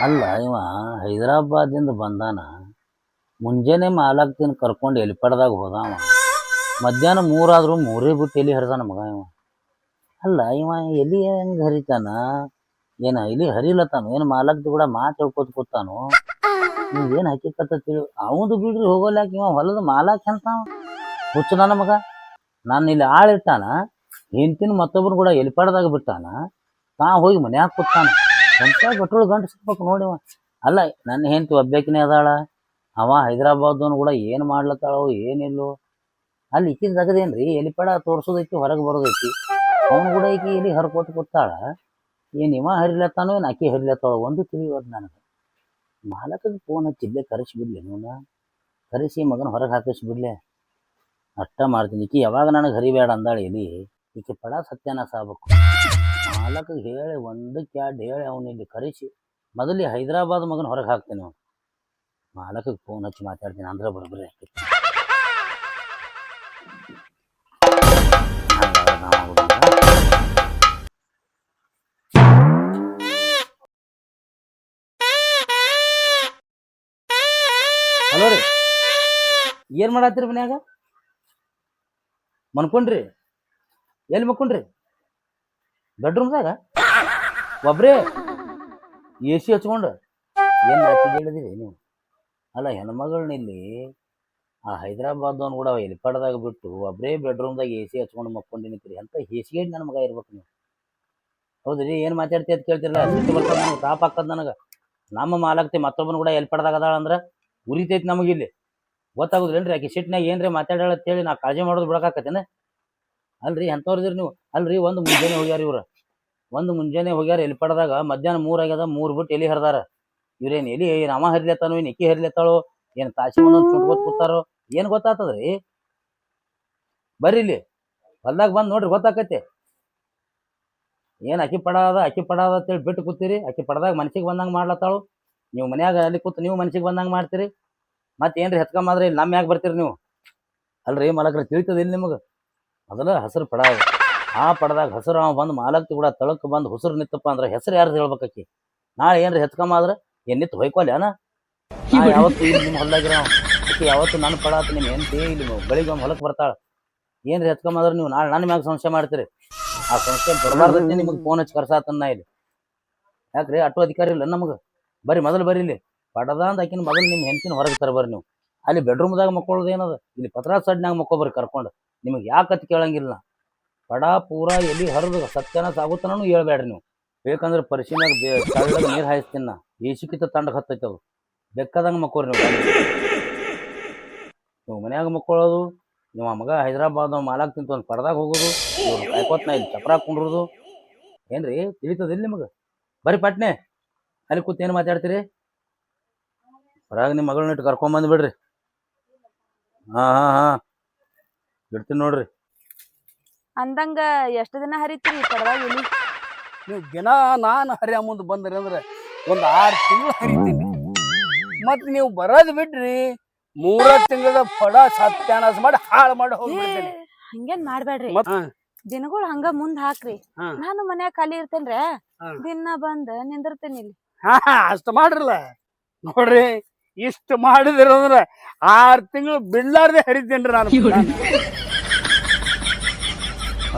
ಅಲ್ಲ ಇವ ಹೈದರಾಬಾದಿಂದ ಬಂದಾನ. ಮುಂಜಾನೆ ಮಾಲಾಕ್ತಿನ ಕರ್ಕೊಂಡು ಎಲಿಪಡ್ದಾಗ ಹೋದಾವ. ಮಧ್ಯಾಹ್ನ 3 ಆದ್ರೂ 3 ಬಿಟ್ಟು ಎಲಿ ಹರಿದಾನ ಮಗ ಇವ. ಅಲ್ಲ ಇವ ಎಲಿ ಹೆಂಗೆ ಹರಿತಾನ? ಏನು ಎಲಿ ಹರಿಲತ್ತಾನು? ಏನು ಮಾಲಕ್ತಿ ಕೂಡ ಮಾತು ಹೇಳ್ಕೊತ ಕೂತಾನು? ಏನು ಹಕ್ಕಿಕತ್ತ ತಿಳಿ ಅವನು ಬಿಡ್ರಿ ಹೋಗೋಲ್ಯಾಕ ಇವ ಹೊಲದ ಮಾಲಾಕ್ ಅಂತ ಹುಚ್ಚ ನನ್ನ ಮಗ. ನಾನು ಇಲ್ಲಿ ಆಳಿಟ್ಟಾನ, ಹೆಂಡ್ತಿನ ಮತ್ತೊಬ್ಬರು ಕೂಡ ಎಲಿಪಡ್ದಾಗ ಬಿಟ್ಟಾನ, ತಾ ಹೋಗಿ ಮನ್ಯಾಗ ಕೂತಾನ. ಎಂತ ಗಟ್ಟೋಳು ಗಂಟು ಸಿಗ್ಬೇಕು ನೋಡಿವ. ಅಲ್ಲ ನನ್ನ ಹೆಂಡ್ತಿ ಒಬ್ಬೇಕಿನೇ ಅದಾಳ, ಅವ ಹೈದರಾಬಾದವನು ಕೂಡ ಏನು ಮಾಡ್ಲತ್ತಾಳೋ ಏನಿಲ್ಲೋ. ಅಲ್ಲಿ ಇಕ್ಕಿದ ತಗದೇನ್ರಿ ಎಲಿಪಡ ತೋರ್ಸೋದೈತಿ, ಹೊರಗೆ ಬರೋದೈತಿ. ಅವನು ಕೂಡ ಈಕಿ ಎಲಿ ಹರ್ಕೋತ ಕೂತಾಳ. ಏನು ಇವ ಹರಿಲತ್ತಾನೋ ಏನು ಅಕ್ಕಿ ಹರಿಲತ್ತಾಳೋ ಒಂದು ತಿಳಿಯೋದು ನನಗೆ. ಮಾಲಕಗೆ ಫೋನ್ ಹಚ್ಚಿ ಇಲ್ಲೇ ಕರೆಸಿಬಿಡ್ಲಿ ನೋನ, ಕರೆಸಿ ಮಗನ ಹೊರಗೆ ಹಾಕಿಸ್ಬಿಡ್ಲೆ. ಅಷ್ಟ ಮಾಡ್ತೀನಿ. ಈಕಿ ಯಾವಾಗ ನನಗೆ ಹರಿಬೇಡ ಅಂದಾಳೆ ಎಲಿ, ಈಕೆ ಪಡ ಸತ್ಯನಾಶ ಆಗ್ಬೇಕು. ಮಾಲಕಗೆ ಹೇಳಿ ಒಂದಕ್ಕೆ ಎರಡು ಹೇಳಿ ಅವನು ಇಲ್ಲಿ ಕರೆಸಿ ಮೊದಲು ಹೈದರಾಬಾದ್ ಮಗನ ಹೊರಗೆ ಹಾಕ್ತೇನೆ. ಅವನು ಮಾಲಕಗೆ ಫೋನ್ ಹಚ್ಚಿ ಮಾತಾಡ್ತೀನಿ ಅಂದ್ರೆ ಬರೋಬ್ಬರಿ ಆಗ್ತೈತಿ. ಹಲೋ ರೀ, ಏನು ಮಾಡತ್ತೀರಿ ಮನ್ಯಾಗ? ಮನ್ಕೊಂಡ್ರಿ? ಎಲ್ಲಿ ಮಕ್ಕೊಂಡ್ರಿ? ಬೆಡ್ರೂಮ್ದಾಗ ಒಬ್ರೇ ಎ ಸಿ ಹಚ್ಕೊಂಡು? ಏನು ನಾಚಿಗೆ ಹೇಳಿದಿರಿ ನೀವು? ಅಲ್ಲ ಹೆಣ್ಮಗಳನ್ನ ಇಲ್ಲಿ ಆ ಹೈದರಾಬಾದವನು ಕೂಡ ಎಲಿಪಡ್ದಾಗ ಬಿಟ್ಟು ಒಬ್ಬರೇ ಬೆಡ್ರೂಮ್ದಾಗ ಎ ಸಿ ಹಚ್ಕೊಂಡು ಮಕ್ಕೊಂಡಿನಿತ್ರಿ. ಅಂತ ಹೇಸಿಗೆ ನನ್ನ ಮಗ ಇರ್ಬೇಕು ನೀವು. ಹೌದ್ರಿ, ಏನು ಮಾತಾಡ್ತಿ ಅಂತ ಕೇಳ್ತಿರಲ್ಲ, ಸಿಟ್ಟು ಬರ್ತದೆ ನನಗೆ, ತಾಪ ಹಾಕದ್ ನನಗೆ. ನಮ್ಮ ಮಾಲಕ್ತಿ ಮತ್ತೊಬ್ಬನ ಕೂಡ ಎಲಿಪಡ್ದಾಗ ಅದಾಳ ಅಂದ್ರೆ ಉರಿತೈತಿ ನಮಗಿಲ್ಲಿ. ಗೊತ್ತಾಗುದಿಲ್ಲೇನ್ರಿ? ಆಕೆ ಸಿಟ್ಟಿನಾಗ ಏನ್ರಿ ಮಾತಾಡತ್ತೇಳಿ ನಾ ಕಾಳಜಿ ಮಾಡೋದು ಬಿಡಕಾಕತ್ತೇನೆ? ಅಲ್ರಿ ಎಂಥವ್ರದಿರಿ ನೀವು? ಅಲ್ರಿ ಒಂದು ಮುಂಜಾನೆ ಹೋಗ್ಯಾರ ಇವ್ರು, ಒಂದು ಮುಂಜಾನೆ ಹೋಗ್ಯಾರ ಎಲಿಪಡ್ದಾಗ. ಮಧ್ಯಾಹ್ನ 3 ಆಗ್ಯದ, 3 ಬಿಟ್ಟು ಎಲಿ ಹರಿದಾರ. ಇವ್ರೇನು ಎಲಿ ನಮ ಹರಿಲತ್ತಾನೋ ಏನು ಎಕ್ಕಿ ಹರಿಲತ್ತಾಳೋ ಏನು ತಾಸಿ ಒಂದೊಂದು ಚುಟ್ಕೋತ ಕೂತಾರೋ ಏನು ಗೊತ್ತಾಗ್ತದ್ರಿ? ಬರ್ರಿ ಇಲ್ಲಿ ಹೊಲ್ದಾಗ ಬಂದು ನೋಡ್ರಿ, ಗೊತ್ತಾಕತಿ. ಏನು ಅಕ್ಕಿ ಪಡ ಅದ ಅಂತೇಳಿ ಬಿಟ್ಟು ಕೂತೀರಿ. ಅಕ್ಕಿ ಪಡ್ದಾಗ ಮನ್ಸಿಗೆ ಬಂದಂಗೆ ಮಾಡ್ಲತ್ತಾಳು. ನೀವು ಮನ್ಯಾಗ ಅಲ್ಲಿ ಕೂತು ನೀವು ಮನ್ಸಿಗೆ ಬಂದಂಗೆ ಮಾಡ್ತೀರಿ. ಮತ್ತೆ ಏನ್ರಿ ಹೆತ್ಕೊಂಬಾದ್ರೆ ಇಲ್ಲಿ ನಮ್ಮ ಮ್ಯಾಗ ಬರ್ತೀರಿ ನೀವು? ಅಲ್ರಿ ಮಾಲಕ್ರಿ, ತಿಳಿತದ ಇಲ್ಲಿ ನಿಮಗೆ? ಮೊದಲ ಹಸಿರು ಪಡ ಅದು, ಆ ಪಡದಾಗ ಹಸಿರು ಅವ ಬಂದು ಮಾಲಕ್ತಿ ಕೂಡ ತಳಕ್ಕೆ ಬಂದು ಹುಸಿರು ನಿತ್ತಪ್ಪ ಅಂದ್ರೆ ಹೆಸರು ಯಾರ್ದು ಹೇಳ್ಬೇಕಿ? ನಾಳೆ ಏನ್ರಿ ಹೆತ್ಕೊಂಬಾದ್ರೆ ಏನು ನಿತ್ತು ಹೊಯ್ಕೊಲ್ಯಾನ? ಯಾವತ್ತು ಇಲ್ಲಿ ನಿಮ್ಮ ಹೊಲ್ದಾಗಿರೋ ಅಕ್ಕಿ ಯಾವತ್ತು ನನ್ನ ಪಡಾತ ನಿಮ್ಮ ಹೆಂಡತಿ ಇಲ್ಲಿ ಬೆಳಿಗ್ಗೆ ಒಂದು ಹೊಲಕ್ಕೆ ಬರ್ತಾಳ. ಏನ್ರಿ ಹೆತ್ಕೊಂಬಂದ್ರೆ ನೀವು ನಾಳೆ ನನ್ನ ಮ್ಯಾಗ ಸಂಶಯ ಮಾಡ್ತೀರಿ. ಆ ಸಂಶಯ ಬರಬಾರ್ದಕ್ಕೆ ನಿಮಗೆ ಫೋನ್ ಹಚ್ಚಿ ಕರ್ಸಾತನ್ನ ಇಲ್ಲಿ. ಯಾಕ್ರಿ ಅಟ್ಟು ಅಧಿಕಾರಿ ಇಲ್ಲ ನಮಗೆ? ಬರ್ರಿ ಮೊದಲು ಬರ್ರಿ ಇಲ್ಲಿ ಪಡದ ಅಂತ ಆಕಿನ ಮೊದಲು ನಿಮ್ಮ ಹೆಂಡತಿನ ಹೊರಗೆ ತರಬರ್ರಿ ನೀವು. ಅಲ್ಲಿ ಬೆಡ್ರೂಮ್ದಾಗ ಮಕ್ಕೊಳ್ಳೋದು ಏನದ? ಇಲ್ಲಿ ಪತ್ರಾ ಸಡ್ನಾಗ ಮಕ್ಕೋಬರ್ರಿ ಕರ್ಕೊಂಡು. ನಿಮಗೆ ಯಾಕತ್ ಕೇಳಂಗಿಲ್ಲ. ಪಡ ಪೂರಾ ಎಲ್ಲಿ ಹರಿದು ಸತ್ಯನಾಶ ಆಗುತ್ತಾನೂ ಹೇಳ್ಬೇಡ್ರಿ ನೀವು. ಬೇಕಂದ್ರೆ ಪರಿಶೀಲನೆ ತಳ್ಳಗೆ ನೀರು ಹಾಯಿಸ್ತೀನಿ ನಾ, ಏಸಿಕಿತ ತಂಡಕ್ಕೆ ಹತ್ತೈತೆ ಅದು. ಬೆಕ್ಕದಂಗೆ ಮಕ್ಕೋರಿ ನೀವು ಮನ್ಯಾಗ ಮಕ್ಕೊಳ್ಳೋದು. ನೀವು ಆ ಮಗ ಹೈದರಾಬಾದ್ ಮಾಲಾಕ್ ತಿಂತ ಒಂದು ಪಡ್ದಾಗ ಹೋಗೋದು, ಕಾಯ್ಕೋತ್ನ ಇಲ್ಲಿ ಚಪ್ರಾಕ್ ಕುಂಡ್ರದು. ಏನ್ರಿ ತಿಳಿತದಿಲ್ಲ ನಿಮಗೆ? ಬರೀ ಪಟ್ನೆ ಅಲ್ಲಿ ಕೂತ್ ಏನು ಮಾತಾಡ್ತೀರಿ? ಹೊರಗೆ ನಿಮ್ಮ ಮಗಳನ್ನ ಇಟ್ಟು ಕರ್ಕೊಂಬಂದು ಬಿಡ್ರಿ. ಹಾಂ ಬಿಡ್ತೀನಿ ನೋಡ್ರಿ. ಅಂದಂಗ ಎಷ್ಟು ದಿನ ಹರಿತೀರಿ ಪಡ್ದಾಗ ಎಲಿ? ನೀವು ದಿನ ನಾನು ಹರಿಯ ಮುಂದೆ ಬಂದ್ರಿ ಅಂದ್ರೆ ಒಂದು 6 ತಿಂಗಳು ಹರಿತೀನಿ. ಮತ್ತು ನೀವು ಬರೋದು ಬಿಡ್ರಿ 3 ತಿಂಗಳ ಪಡ ಸತ್ಯಾನಾಶ ಮಾಡಿ ಹಾಳು ಮಾಡಿ ಹೋಗ್ಬಿಡ್ತೀನಿ. ಹಂಗೇನ್ ಮಾಡ್ಬೇಡ್ರಿ, ದಿನಗಳು ಹಂಗ ಮುಂದ್ ಹಾಕ್ರಿ. ನಾನು ಮನ್ಯಾಗ ಖಾಲಿ ಇರ್ತೇನ್ರ, ದಿನ ಬಂದ್ ನಿಂದಿರ್ತೇನೆ ಇಲ್ಲಿ. ಅಷ್ಟು ಮಾಡ್ರಲ್ಲ ನೋಡ್ರಿ. ಇಷ್ಟು ಮಾಡಿದಿರಂದ್ರ 6 ತಿಂಗಳು ಬಿಡ್ಲಾರ್ದೆ ಹರಿತೇನ್ರಿ ನಾನು.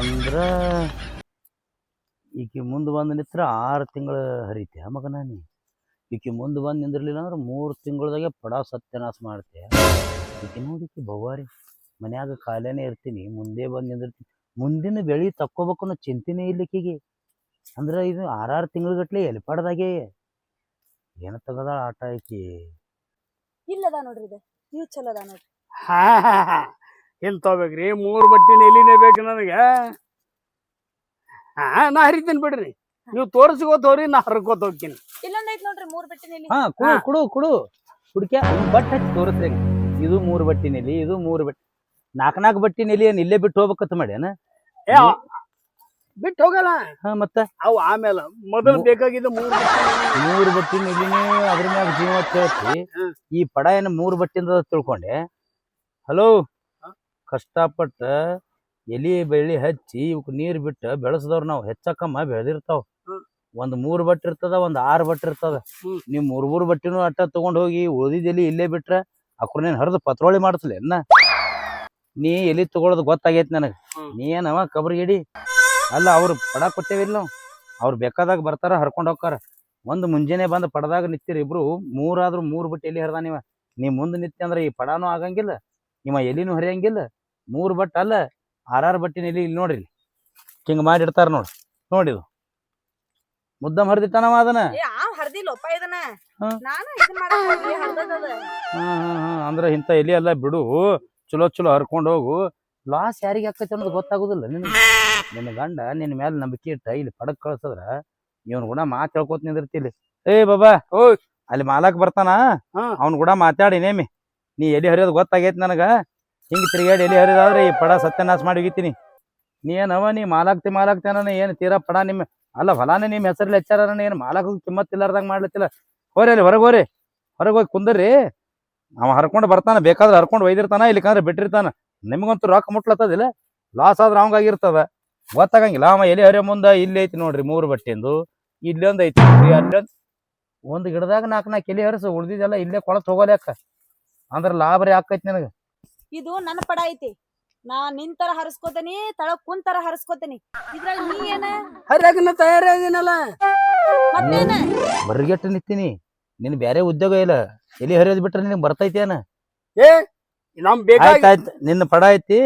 ಅಂದ್ರೆ ಈಕಿ ಮುಂದೆ ಬಂದು ನಿಂತ್ರ 6 ತಿಂಗಳು ಹರಿತೆ ಮಗನ ನೀ. ಈಕಿ ಮುಂದೆ ಬಂದು ನಿಂದಿರ್ಲಿಲ್ಲ ಅಂದ್ರೆ 3 ತಿಂಗಳದಾಗೆ ಪಡ ಸತ್ಯನಾಶ ಮಾಡ್ತೆ. ಈಕಿ ನೋಡಿಕಿ ಬವ್ವಾರಿ, ಮನ್ಯಾಗ ಖಾಲಿನೇ ಇರ್ತೀನಿ, ಮುಂದೆ ಬಂದು ನಿಂದಿರ್ತೀನಿ. ಮುಂದಿನ ಬೆಳೆ ತಕ್ಕೋಬೇಕು ಅನ್ನೋ ಚಿಂತೆನೇ ಇಲ್ಲಿಕ್ಕಿಗೆ. ಅಂದ್ರೆ ಇದು 6 ತಿಂಗಳಗಟ್ಲೆ ಎಲಿಪಡ್ದಾಗೆ ಏನು ತಗದಾಳ ಆಟ ಈಕಿ. ಇಲ್ಲದ ನೋಡ್ರಿ, ಇದು ಇವ್ ಚಲೋ ಅದ ನೋಡ್ರಿ. ಏನ್ ತಗೋಬೇಕ್ರಿ? 3 ಬಟ್ಟಿನ ಎಲಿನೇ ಬೇಕು ನನಗೆ. ನಾ ಹರಿತೀನಿ ಬಿಡ್ರಿ, ನೀವು ತೋರಿಸ್ಕೋತವ್ರಿ, ನಾ ಹರ್ಕೋತ ಹೋಗ್ತೀನಿ. ಇಲ್ಲೊಂದ್ ಐತ್ ನೋಡ್ರಿ 3 ಬಟ್ಟಿನಲ್ಲಿ. ಕುಡು ಕುಡಿಕೆ ಬಟ್ ಹಚ್ಚಿ ತೋರಿಸ್ರಿ. ಇದು 3 ಬಟ್ಟಿ ನೆಲಿ, ಇದು 3 ಬಟ್ಟಿ, 4 ಬಟ್ಟಿ ನೆಲಿ. ಏನು ಇಲ್ಲೇ ಬಿಟ್ಟು ಹೋಗ್ಬೇಕತ್ತ ಮಾಡ್ಯಾನ? ಬಿಟ್ಟು ಹೋಗಲ್ಲ. ಮತ್ತೆ ಅವು ಆಮೇಲೆ ಮೊದಲು ಬೇಕಾಗಿದ್ದು 3 ಬಟ್ಟಿ ನೆಲಿನೇ ಅದ್ರ ಮ್ಯಾಗ ಜೀವ ಕೇಳ್ತಿ. ಈ ಪಡ ಏನು 3 ಬಟ್ಟಿಂದ ತಿಳ್ಕೊಂಡೆ? ಹಲೋ, ಕಷ್ಟಪಟ್ಟ ಎಲಿ ಬೆಳಿ ಹಚ್ಚಿ ಇವಕ್ಕೆ ನೀರು ಬಿಟ್ಟು ಬೆಳೆಸಿದವ್ರು ನಾವು. ಹೆಚ್ಚಕ್ಕಮ್ಮ ಬೆಳೆದಿರ್ತಾವ. ಒಂದ್ 3 ಬಟ್ ಇರ್ತದ, ಒಂದ್ 6 ಬಟ್ ಇರ್ತದ. ನೀವ್ 3 ಬಟ್ಟಿನೂ ಅಟ್ಟ ತಗೊಂಡ್ ಹೋಗಿ ಉಳ್ದಿದ್ ಇಲ್ಲೇ ಬಿಟ್ರ ಅಕ್ರನೇನ್ ಹರಿದು ಪತ್ರೋಳಿ ಮಾಡಿಸ್ಲಿ ಅನ್ನ. ನೀ ಎಲಿ ತಗೊಳೋದು ಗೊತ್ತಾಗೈತಿ ನನಗ. ನೀ ಏನವ ಕಬ್ರಿಗಿಡಿ ಅಲ್ಲ. ಅವ್ರು ಪಡ ಕೊಟ್ಟೇವಿಲ್ಲ ನಾವು. ಅವ್ರು ಬೇಕಾದಾಗ ಬರ್ತಾರ, ಹರ್ಕೊಂಡ್ ಹೋಗ್ತಾರ. ಒಂದ್ ಮುಂಜಾನೆ ಬಂದ್ ಪಡದಾಗ ನಿಂತಿರಿ ಇಬ್ರು. 3 ಬಟ್ ಎಲಿ ಹರಿದ ನೀ ಮುಂದ್ ನಿತ್ತಿ ಅಂದ್ರ ಈ ಪಡಾನು ಆಗಂಗಿಲ್ಲ, ಇವ ಎಲಿನೂ ಹರಿಯಂಗಿಲ್ಲ. 3 ಬಟ್ ಅಲ್ಲ 6 ಬಟ್ಟಿನ ಎಲಿ ಇಲ್ಲಿ ನೋಡ್ರಿ, ಹಿಂಗ್ ಮಾಡಿ ಇಡ್ತಾರ ನೋಡಿದು ಮುದ್ದಮ್ ಹರಿದಿತ್ತಾನವ ಅದನ್ನ. ಹರ್ದಿಲ್ಲಪ್ಪ ಇದನ್ನ. ಹಾ. ನಾನು ಇದನ್ನ ಮಾಡಕ್ ಹರ್ದದ. ಅಂದ್ರ ಇಂಥ ಎಲಿ ಎಲ್ಲ ಬಿಡು, ಚಲೋ ಚಲೋ ಹರ್ಕೊಂಡ್ ಹೋಗು. ಲಾಸ್ ಯಾರಿಗೆ ಆಕೈತಿ ಅನ್ನೋದು ಗೊತ್ತಾಗುದಿಲ್ಲ ನಿನ್ನ ಗಂಡ ನಿನ್ನ ಮೇಲೆ ನಂಬಿಕೆ ಇಟ್ಟ ಇಲ್ಲಿ ಪಡಕ್ ಕಳ್ಸದ್ರ ಇವನ್ ಕೂಡ ಮಾತು ಹೇಳ್ಕೊತ ನಿಂದಿರ್ತಿಲಿ. ಏ ಬಾಬಾ ಅಲ್ಲಿ ಮಾಲಕ್ ಬರ್ತಾನ, ಅವ್ನ್ ಕೂಡ ಮಾತಾಡಿ ನೇಮಿ. ನೀ ಎಲಿ ಹರಿಯೋದು ಗೊತ್ತಾಗೈತಿ ನನಗ. ಹಿಂಗ್ ತಿರ್ಗಾಡಿ ಎಲಿ ಹರಿದಾದ್ರೆ ಈ ಪಡ ಸತ್ಯನಾಶ ಮಾಡಿ ಹೋಗಿತೀನಿ. ನೀ ಏನವ ನೀ ಮಾಲಾಕ್ತಿ ಏನ್ ತೀರಾ ಪಡ ನಿಮ್ಮ ಅಲ್ಲ ಹೊಲಾನೆ ನಿಮ್ ಹೆಸರಲ್ಲಿ ಹೆಚ್ಚಾರ ಏನ್ ಮಾಲಕ್ ಕಿಮ್ಮತ್ ಇಲ್ಲಾರ್ದಂಗ ಮಾಡ್ಲತ್ತಿಲ್ಲ. ಹೋರಿ ಅಲ್ಲಿ ಹೊರಗೆ ಹೋಗಿ ಕುಂದರ್ರಿ. ಅವ ಹರ್ಕೊಂಡು ಬರ್ತಾನ, ಬೇಕಾದ್ರೆ ಹರ್ಕೊಂಡು ಒಯ್ದಿರ್ತಾನ, ಇಲ್ಲಿಕಂದ್ರೆ ಬಿಟ್ಟಿರ್ತಾನ. ನಿಮ್ಗಂತೂ ರೊಕ್ಕ ಮುಟ್ಲತ್ತದಿಲ್ಲ. ಲಾಸ್ ಆದ್ರೆ ಅವಂಗಾಗಿರ್ತದ, ಗೊತ್ತಾಗಂಗಿಲ್ಲ. ಅವ ಎಲಿ ಹರಿಯೋ ಮುಂದ ಇಲ್ಲಿ ಐತಿ ನೋಡ್ರಿ 3 ಬಟ್ಟಿಂದು, ಇಲ್ಲೊಂದ್ ಐತಿ ನೋಡ್ರಿ, ಅಲ್ಲೊಂದ್ ಒಂದ್ ಗಿಡದಾಗ 4 ಎಲಿ ಹರಿಸು, ಉಳ್ದಿದೆಲ್ಲ ಇಲ್ಲೇ ಕೊಳತ್ ಹೋಗೋಲ್ಯಾಕ. ಅಂದ್ರ ಲಾಭ ರೀ ಆಕೈತಿ ನಿನಗ. ಇದು ನನ್ನ ಪಡ ಐತಿ. ನಾ ನಿಂತರ ಹರಿಸ್ಕೋತೇನಿ, ತಳಗ್ ಕುಂತರ ಹರಿಸ್ಕೋತೇನಿ. ಇದ್ರಾಗ ನೀ ಏನ ಹರಿಯಾಗನ ತಯಾರಾಗಿನಲ್ಲ. ಮತ್ತೇನ ಬರ್ಗೆಟ್ಟು ನಿಂತೀನಿ. ನಿನ್ ಬ್ಯಾರೆ ಉದ್ಯೋಗ ಇಲ್ಲ, ಎಲಿ ಹರಿಯೋದ್ ಬಿಟ್ರೆ ನಿನಗ್ ಬರ್ತೈತೇನ? ಏ ನಮ್ ಬೇಕಾಗಿ ಆಯ್ತಾಯ್ತು, ನಿನ್ನ ಪಡ ಐತಿ,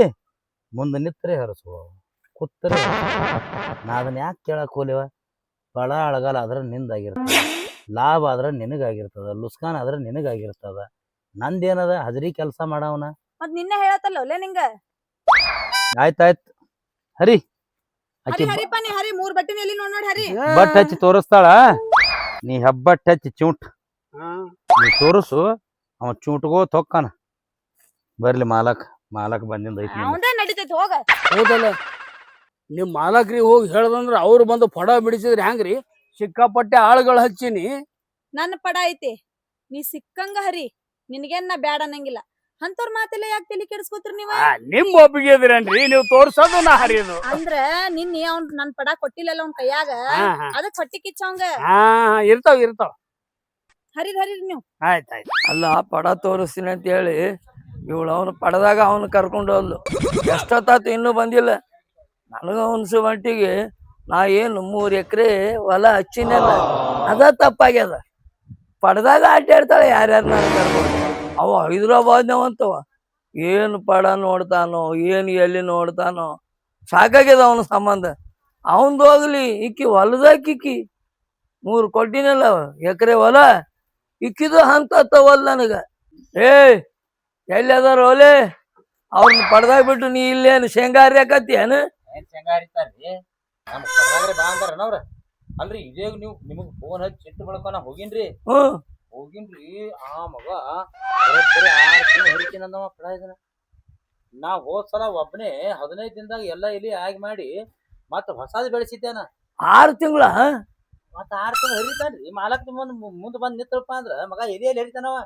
ಮುಂದೆ ನಿತ್ರೆ ಹರಸು, ಕೂತ್ರೆ ನಾ ಅದನ್ನ ಯಾಕೆ ಕೇಳಕ್ ಹೋಲಿವ? ಪಳ ಅಳಗಾಲ ಆದ್ರೆ ನಿಂದಾಗಿರ್ತದ, ಲಾಭ ಆದ್ರೆ ನಿನಗಾಗಿರ್ತದ, ಲುಸ್ಕಾನ್ ಆದ್ರೆ ನಿನಗಾಗಿರ್ತದ. ನಂದೇನದ ಹಜರಿ ಕೆಲಸ ಮಾಡವನ. ಮತ್ ನಿನ್ನೆ ಹೇಳತ್ತಲ್ಲ ಒಲೆ ನಿಂಗ. ಆಯ್ತಾಯ್ತು ಹರಿ. ಆಕಿ ಹರಿಪ್ಪ ನೀ ಹರಿ. 3 ಬಟ್ಟಿನ ಎಲ್ಲಿ ನೋಡ್ ಹರಿ. ಬಟ್ ಹಚ್ಚಿ ತೋರಿಸ್ತಾಳ, ನೀ ಹಬ್ಬಟ್ ಹಚ್ಚಿ ಚೂಟ್ ನೀ ತೋರಿಸು. ಅವ ಚೂಟ್ಗೋ ತೊಕ್ಕನ ಬರ್ಲಿ. ಮಾಲಕ್ ಬಂದಿಂದ ಐತಿ. ಅವಂದೇ ನಡಿತೈತಿ ಹೋಗ. ಹೌದಲ್ಲ, ನಿಮ್ ಮಾಲಕ್ರಿ ಹೋಗಿ ಹೇಳ್ದಂದ್ರ ಅವ್ರು ಬಂದು ಪಡ ಬಿಡಿಸಿದ್ರಿ ಹ್ಯಾಂಗ್ರಿ? ಸಿಕ್ಕಾಪಟ್ಟೆ ಆಳುಗಳು ಹಚ್ಚಿನಿ. ನನ್ನ ಪಡ ಐತಿ, ನೀ ಸಿಕ್ಕಂಗ ಹರಿ. ನಿನಗೇನ್ ನಾ ಬ್ಯಾಡ ಅನ್ನಂಗಿಲ್ಲ. ಅಂತವ್ರ ಮಾತೆಲ್ಲ ಯಾಕೆ ತಲೆ ಕೆಡಿಸ್ಕೋತೀರಿ ನೀವ? ನಿಮ್ ಒಪ್ಪಿಗೆ ಇದ್ರೇನ್ರಿ ನೀವು ತೋರ್ಸೋದು ನಾ ಹರಿಯೋದು? ಅಂದ್ರ ನಿನ್ನೆ ಅವ್ನ್ ನನ್ ಪಡ ಕೊಟ್ಟಿಲ್ಲಲ್ಲ ಅವ್ನ ಕೈಯಾಗ, ಅದಕ್ ಹೊಟ್ಟಿ ಕಿಚ್ಚವಂಗ. ಇರ್ತಾವ ಹರಿದ್ ನೀವು. ಆಯ್ತಾಯ್ತು. ಅಲ್ಲ ಪಡ ತೋರಿಸ್ತೀನಿ ಅಂತ ಹೇಳಿ ಇವಳು ಅವನು ಪಡದಾಗ ಅವನು ಕರ್ಕೊಂಡು ಹೋದ್ಲು. ಎಷ್ಟೊತ್ತಾತು ಇನ್ನೂ ಬಂದಿಲ್ಲ. ನನಗ ಅನ್ಸು ಮಟ್ಟಿಗೆ ನಾ ಏನು 3 ಎಕರೆ ಹೊಲ ಹಚ್ಚಿನಲ್ಲ, ಅದ ತಪ್ಪಾಗ್ಯದ. ಪಡ್ದಾಗ ಅಡ್ಡಾಡ್ತಾಳೆ ಯಾರ್ಯಾರು ನಾನು ಕರ್ಕೊಂಡು. ಅವ ಹೈದ್ರಾಬಾದ್ನವಂತವ, ಏನು ಪಡ ನೋಡ್ತಾನೋ ಏನು ಎಲ್ಲಿ ನೋಡ್ತಾನೋ ಸಾಕಾಗ್ಯದ ಅವನ ಸಂಬಂಧ. ಅವಂದು ಹೋಗ್ಲಿ, ಇಕ್ಕಿ ಹೊಲದಾಕಿಕ್ಕಿ 3 ಕೊಟ್ಟಿನಲ್ಲ ಎಕರೆ ಹೊಲ, ಇಕ್ಕಿದು ಹಂತವಲ್ಲ ನನಗ. ಎಲ್ಲಿ ಅದಾರ ಒಲೆ? ಅವ್ರನ್ನ ಪಡ್ದಾಗ ಬಿಟ್ಟು ನೀ ಇಲ್ಲೇನು ಶೇಂಗಾ ಹರಿಯಾಕತ್ತಿ ಏನು? ಶೇಂಗಾ ಹರಿತಾರ್ರಿ ನಮ್ಮ ಪಡದಾಗ್ರೆ ಬಾ ಅಂದಾರನವ್ರ. ಅಲ್ರಿ ಇದೇ ನಿಮಗ್ ಫೋನ್ ಹಚ್ಚಿ ಚಿಟ್ಟು ಬಳಕ ನಾ ಹೋಗಿನ್ರಿ. ಆ ಮಗ 6 ತಿಂಗಳು ಹರಿತೀನಿ ಅಂದವ ಪಡ ಇದನ್ನ. ನಾ ಹೋದ್ಸಲ ಒಬ್ಬನೇ 15 ದಿನದಾಗ ಎಲ್ಲ ಎಲಿ ಆಗಿ ಮಾಡಿ ಮತ್ತ ಹೊಸಾದ್ ಬೆಳೆಸಿದ್ದೇನ. 6 ತಿಂಗಳ ಮತ್ತ 6 ತಿಂಗಳು ಹರಿತಾನ್ರಿ. ಮಾಲಕ್ ಮುಂದ್ ಬಂದ್ ನಿತ್ರಪ್ಪ ಅಂದ್ರ ಮಗ ಎಲಿಯಲ್ಲಿ ಹರಿತಾನವ.